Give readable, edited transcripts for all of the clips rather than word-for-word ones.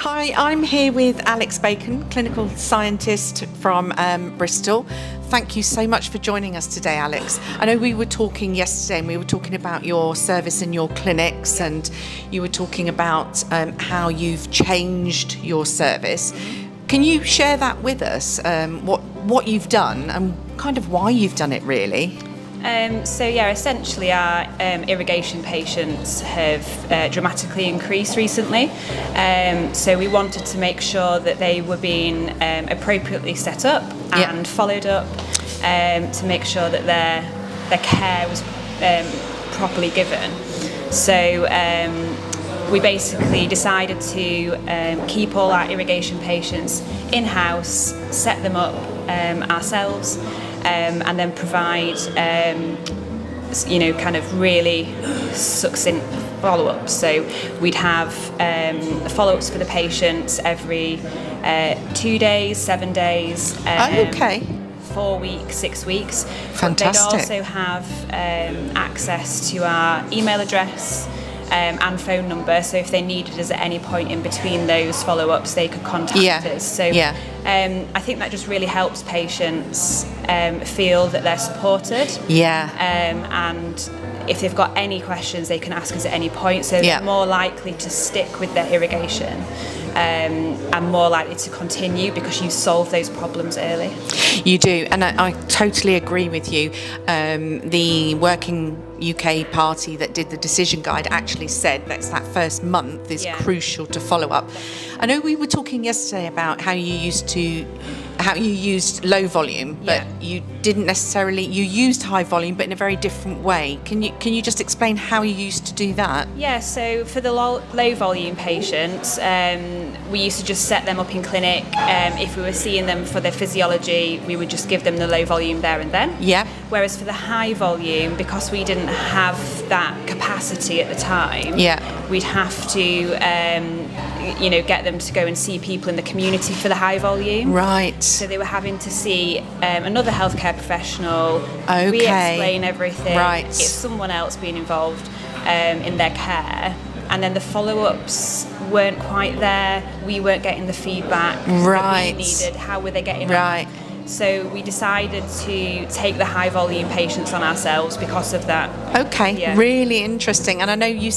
Hi, I'm here with Alex Bacon, clinical scientist from Bristol. Thank you so much for joining us today, Alex. I know we were talking yesterday and we were talking about your service and your clinics, and you were talking about how you've changed your service. Can you share that with us, what you've done and kind of why you've done it, really? Essentially our irrigation patients have dramatically increased recently. So we wanted to make sure that they were being appropriately set up and followed up to make sure that their care was properly given. So we basically decided to keep all our irrigation patients in-house, set them up ourselves, and then provide, kind of really succinct follow-ups. So we'd have follow-ups for the patients every 2 days, 7 days. 4 weeks, 6 weeks. Fantastic. They'd also have access to our email address and phone number, so if they needed us at any point in between those follow-ups, they could contact us. So I think that just really helps patients feel that they're supported. And if they've got any questions, they can ask us at any point, so they're more likely to stick with their irrigation and more likely to continue because you solve those problems early. You do, and I totally agree with you. The Working UK Party that did the decision guide actually said that first month is crucial to follow up. I know we were talking yesterday about how you used low volume, but you didn't necessarily. You used high volume, but in a very different way. Can you just explain how you used to do that? Yeah. So for the low volume patients, we used to just set them up in clinic. If we were seeing them for their physiology, we would just give them the low volume there and then. Whereas for the high volume, because we didn't have that capacity at the time, we'd have to get them to go and see people in the community for the high volume. Right. So they were having to see another healthcare professional, re-explain everything. Right. It's someone else being involved in their care. And then the follow-ups weren't quite there. We weren't getting the feedback that we needed. How were they getting on? So we decided to take the high volume patients on ourselves because of that. Really interesting. And I know you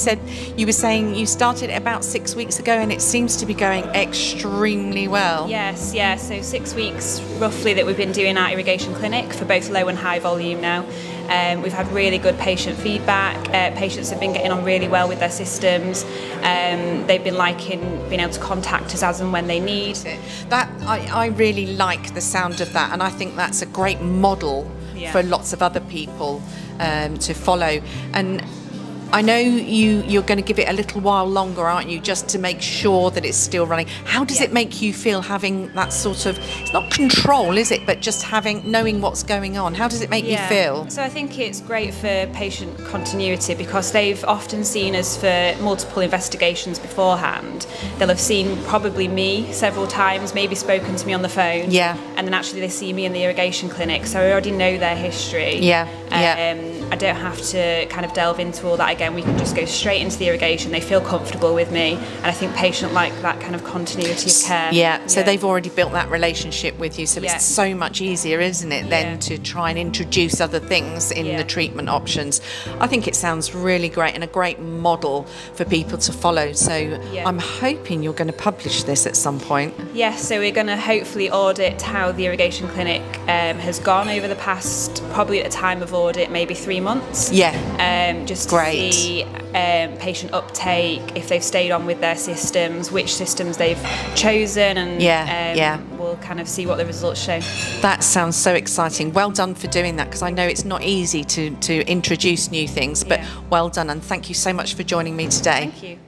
were saying you started about 6 weeks ago, and it seems to be going extremely well. Yes, so 6 weeks roughly that we've been doing our irrigation clinic for both low and high volume now. We've had really good patient feedback. Patients have been getting on really well with their systems. They've been liking being able to contact us as and when they need. I really like the sound of that, and I think that's a great model for lots of other people to follow. And I know you're going to give it a little while longer, aren't you, just to make sure that it's still running. How does it make you feel having that sort of, it's not control, is it, but just knowing what's going on? How does it make you feel? So I think it's great for patient continuity because they've often seen us for multiple investigations beforehand. They'll have seen probably me several times, maybe spoken to me on the phone, and then actually they see me in the irrigation clinic, so I already know their history. I don't have to kind of delve into all that again. We can just go straight into the irrigation. They feel comfortable with me, and I think patients like that kind of continuity of care. So they've already built that relationship with you, so it's so much easier, isn't it, then to try and introduce other things in the treatment options. I think it sounds really great and a great model for people to follow. So I'm hoping you're going to publish this at some point. Yes, so we're going to hopefully audit how the irrigation clinic has gone over the past, probably at the time of audit, maybe 3 months. Just to see patient uptake, if they've stayed on with their systems, which systems they've chosen, and we'll kind of see what the results show. That sounds so exciting. Well done for doing that, because I know it's not easy to introduce new things, but well done, and thank you so much for joining me today. Thank you.